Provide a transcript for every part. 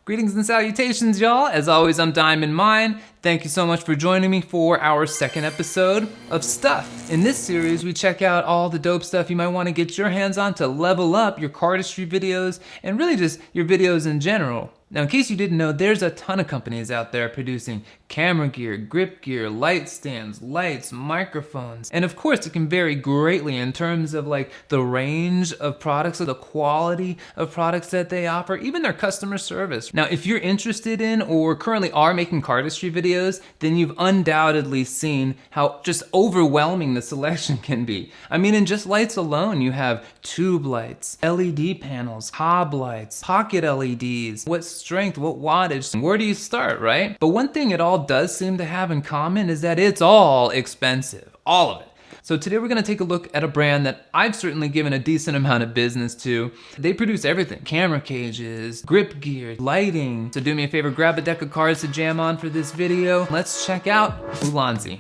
Greetings and salutations, y'all. As always, I'm Dymon. Thank you so much for joining me for our second episode of Stuff. In this series, we check out all the dope stuff you might want to get your hands on to level up your cardistry videos and really just your videos in general. Now, in case you didn't know, there's a ton of companies out there producing camera gear, grip gear, light stands, lights, microphones. And of course, it can vary greatly in terms of like the range of products or the quality of products that they offer, even their customer service. Now, if you're interested in or currently are making cardistry videos, then you've undoubtedly seen how just overwhelming the selection can be. I mean, in just lights alone, you have tube lights, LED panels, hob lights, pocket LEDs, what strength, what wattage, where do you start, right? But one thing it all does seem to have in common is that it's all expensive, all of it. So today we're gonna take a look at a brand that I've certainly given a decent amount of business to. They produce everything: camera cages, grip gear, lighting. So do me a favor, grab a deck of cards to jam on for this video. Let's check out Ulanzi.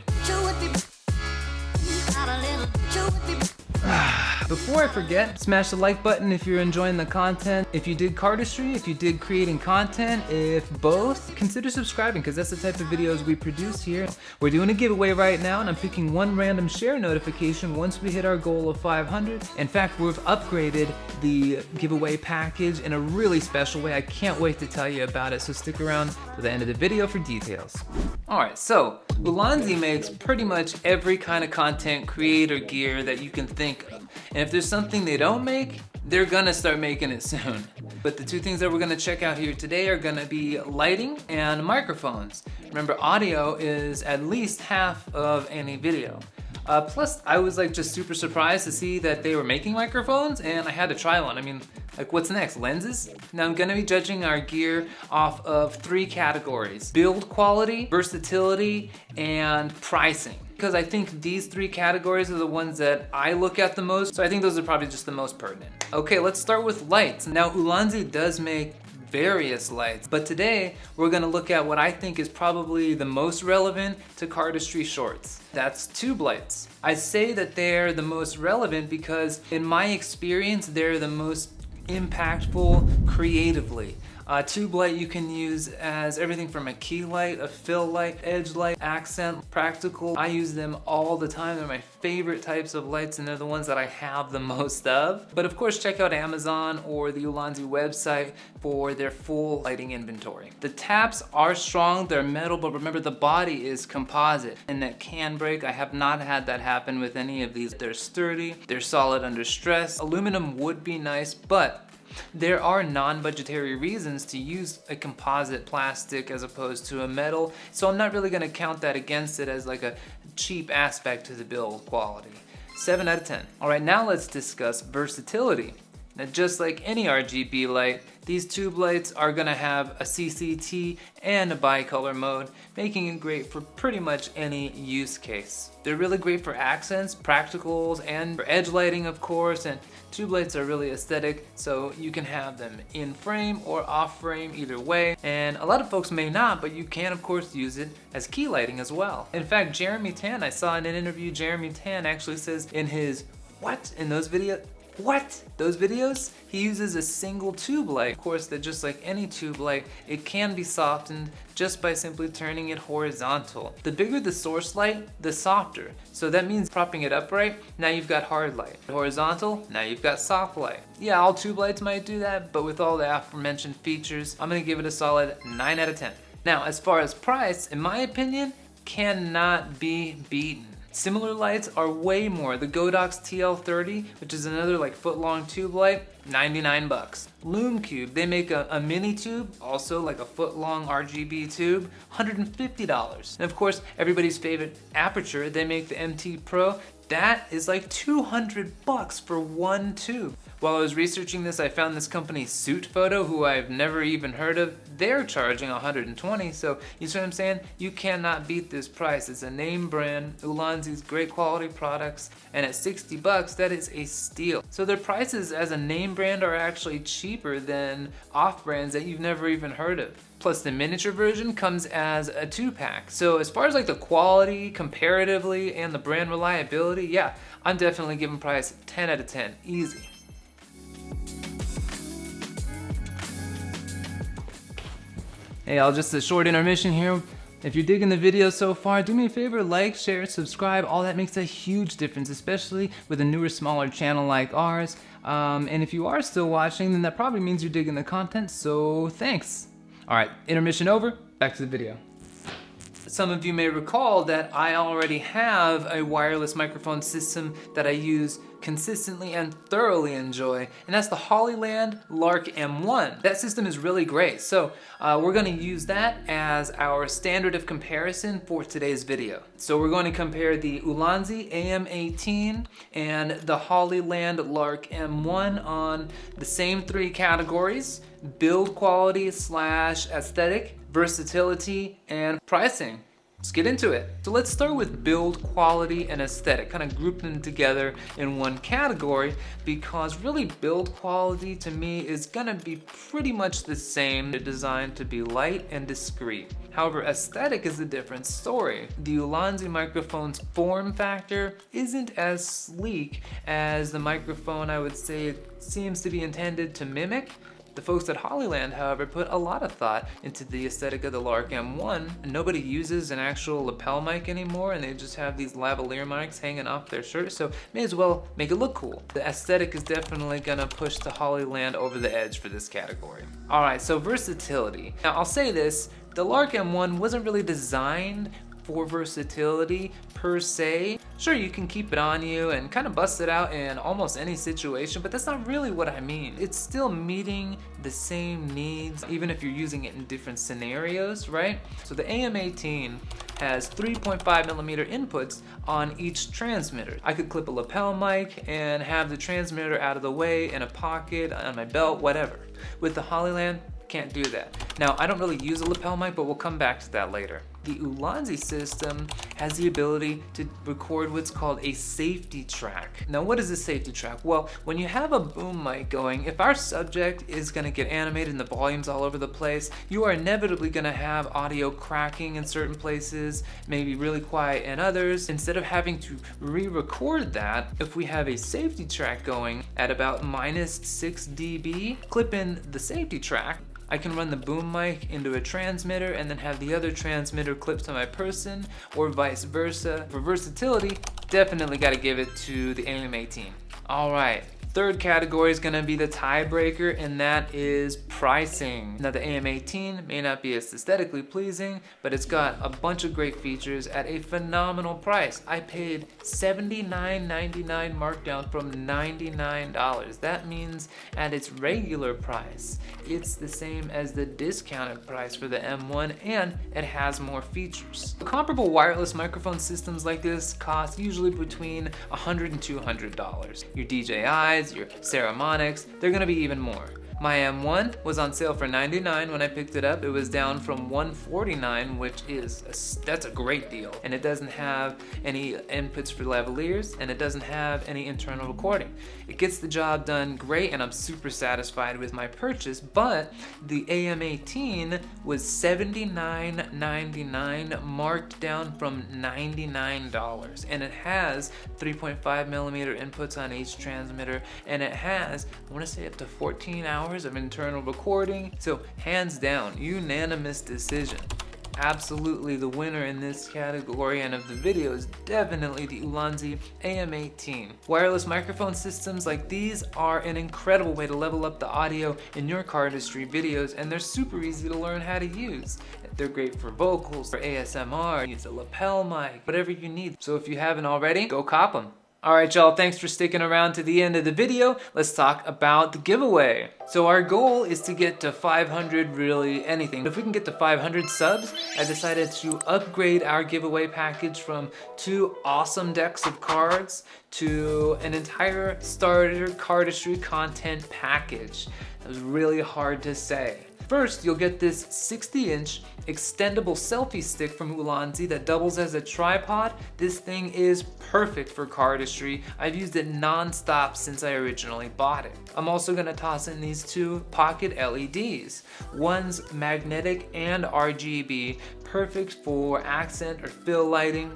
Before I forget, smash the like button if you're enjoying the content. If you did cardistry, if you did creating content, if both, consider subscribing because that's the type of videos we produce here. We're doing a giveaway right now and I'm picking one random share notification once we hit our goal of 500. In fact, we've upgraded the giveaway package in a really special way. I can't wait to tell you about it, so stick around to the end of the video for details. Alright, so Ulanzi makes pretty much every kind of content creator gear that you can think of. And if there's something they don't make, they're gonna start making it soon. But the two things that we're gonna check out here today are gonna be lighting and microphones. Remember, audio is at least half of any video. Plus, I was like just super surprised to see that they were making microphones and I had to try one. I mean, like what's next, lenses? Now I'm gonna be judging our gear off of 3 categories: build quality, versatility, and pricing. Because I think these 3 categories are the ones that I look at the most, so I think those are probably just the most pertinent. Okay, let's start with lights. Now Ulanzi does make various lights, but today we're gonna look at what I think is probably the most relevant to cardistry shorts. That's tube lights. I say that they're the most relevant because in my experience, they're the most impactful creatively. Tube light you can use as everything from a key light, a fill light, edge light, accent, practical. I use them all the time. They're my favorite types of lights and they're the ones that I have the most of. But of course, check out Amazon or the Ulanzi website for their full lighting inventory. The taps are strong, they're metal, but remember the body is composite and that can break. I have not had that happen with any of these. They're sturdy, they're solid under stress. Aluminum would be nice, but there are non-budgetary reasons to use a composite plastic as opposed to a metal, so I'm not really gonna count that against it as like a cheap aspect to the build quality. 7 out of 10. All right, now let's discuss versatility. Now, just like any RGB light, these tube lights are gonna have a CCT and a bicolor mode, making it great for pretty much any use case. They're really great for accents, practicals, and for edge lighting, of course, and tube lights are really aesthetic, so you can have them in frame or off frame, either way. And a lot of folks may not, but you can, of course, use it as key lighting as well. In fact, Jeremy Tan, I saw in an interview, Jeremy Tan actually says in his, in those videos, he uses a single tube light. Of course, that just like any tube light, it can be softened just by simply turning it horizontal. The bigger the source light, the softer. So that means propping it upright, now you've got hard light. Horizontal, now you've got soft light. Yeah, all tube lights might do that, but with all the aforementioned features, I'm gonna give it a solid 9 out of 10. Now, as far as price, in my opinion, cannot be beaten. Similar lights are way more. The Godox TL30, which is another like foot-long tube light, 99 bucks. Lume Cube, they make a mini tube, also like a foot-long RGB tube, $150. And of course, everybody's favorite Aperture, they make the MT Pro. That is like 200 bucks for one tube. While I was researching this, I found this company Suit Photo, who I've never even heard of. They're charging 120, so you see what I'm saying? You cannot beat this price. It's a name brand, Ulanzi's great quality products, and at 60 bucks, that is a steal. So their prices as a name brand are actually cheaper than off brands that you've never even heard of. Plus the miniature version comes as a 2-pack. So as far as like the quality comparatively and the brand reliability, yeah, I'm definitely giving price 10 out of 10, easy. Hey, just a short intermission here. If you're digging the video so far, do me a favor, like, share, subscribe. All that makes a huge difference, especially with a newer, smaller channel like ours. And if you are still watching, then that probably means you're digging the content, so thanks. All right, intermission over, back to the video. Some of you may recall that I already have a wireless microphone system that I use consistently and thoroughly enjoy, and that's the Hollyland Lark M1. That system is really great, so we're going to use that as our standard of comparison for today's video. So we're going to compare the Ulanzi AM18 and the Hollyland Lark M1 on the same three categories: build quality / aesthetic, versatility, and pricing. Let's get into it. So let's start with build quality and aesthetic, kind of group them together in one category, because really build quality to me is gonna be pretty much the same. They're designed to be light and discreet. However, aesthetic is a different story. The Ulanzi microphone's form factor isn't as sleek as the microphone I would say it seems to be intended to mimic. The folks at Hollyland, however, put a lot of thought into the aesthetic of the Lark M1. Nobody uses an actual lapel mic anymore, and they just have these lavalier mics hanging off their shirt, so may as well make it look cool. The aesthetic is definitely gonna push the Hollyland over the edge for this category. All right, so versatility. Now I'll say this, the Lark M1 wasn't really designed for versatility per se. Sure, you can keep it on you and kind of bust it out in almost any situation, but that's not really what I mean. It's still meeting the same needs, even if you're using it in different scenarios, right? So the AM18 has 3.5mm inputs on each transmitter. I could clip a lapel mic and have the transmitter out of the way in a pocket, on my belt, whatever. With the Hollyland, can't do that. Now, I don't really use a lapel mic, but we'll come back to that later. The Ulanzi system has the ability to record what's called a safety track. Now, what is a safety track? Well, when you have a boom mic going, if our subject is gonna get animated and the volume's all over the place, you are inevitably gonna have audio cracking in certain places, maybe really quiet in others. Instead of having to re-record that, if we have a safety track going at about -6 dB, clip in the safety track, I can run the boom mic into a transmitter and then have the other transmitter clipped to my person, or vice versa. For versatility, definitely gotta give it to the AM18. All right. Third category is gonna be the tiebreaker, and that is pricing. Now the AM18 may not be as aesthetically pleasing, but it's got a bunch of great features at a phenomenal price. I paid $79.99 markdown from $99. That means at its regular price, it's the same as the discounted price for the M1, and it has more features. Comparable wireless microphone systems like this cost usually between $100 and $200. Your DJIs, your Ceramonics, they're gonna be even more. My M1 was on sale for $99 when I picked it up. It was down from $149, which is that's a great deal. And it doesn't have any inputs for lavaliers, and it doesn't have any internal recording. It gets the job done great, and I'm super satisfied with my purchase, but the AM18 was $79.99 marked down from $99. And it has 3.5mm inputs on each transmitter, and it has, I wanna say, up to 14 hours of internal recording. So hands down, unanimous decision. Absolutely the winner in this category and of the video is definitely the Ulanzi AM18. Wireless microphone systems like these are an incredible way to level up the audio in your cardistry videos, and they're super easy to learn how to use. They're great for vocals, for ASMR, use a lapel mic, whatever you need. So if you haven't already, go cop them. All right, y'all, thanks for sticking around to the end of the video. Let's talk about the giveaway. So our goal is to get to 500, really anything. If we can get to 500 subs, I decided to upgrade our giveaway package from 2 awesome decks of cards to an entire starter cardistry content package. It was really hard to say. First, you'll get this 60-inch extendable selfie stick from Ulanzi that doubles as a tripod. This thing is perfect for cardistry. I've used it non-stop since I originally bought it. I'm also gonna toss in these 2 pocket LEDs. One's magnetic and RGB, perfect for accent or fill lighting.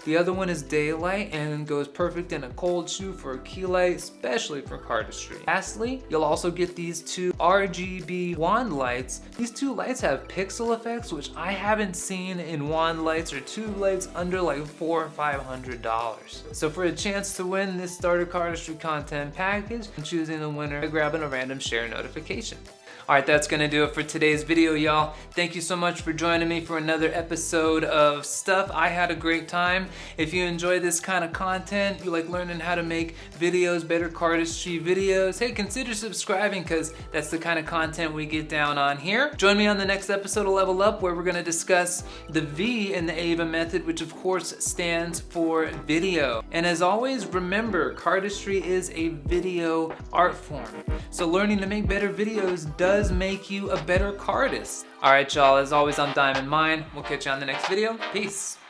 The other one is daylight and goes perfect in a cold shoe for a key light, especially for cardistry. Lastly, you'll also get these two RGB wand lights. These two lights have pixel effects, which I haven't seen in wand lights or tube lights under like $400 or $500. So for a chance to win this starter cardistry content package, I'm choosing the winner by grabbing a random share notification. Alright, that's gonna do it for today's video, y'all. Thank you so much for joining me for another episode of Stuff. I had a great time. If you enjoy this kind of content, you like learning how to make videos, better cardistry videos, hey, consider subscribing because that's the kind of content we get down on here. Join me on the next episode of Level Up where we're gonna discuss the V in the AVA method, which of course stands for video. And as always, remember, cardistry is a video art form. So learning to make better videos does make you a better cardist. All right, y'all, as always, I'm Dymon. We'll catch you on the next video. Peace.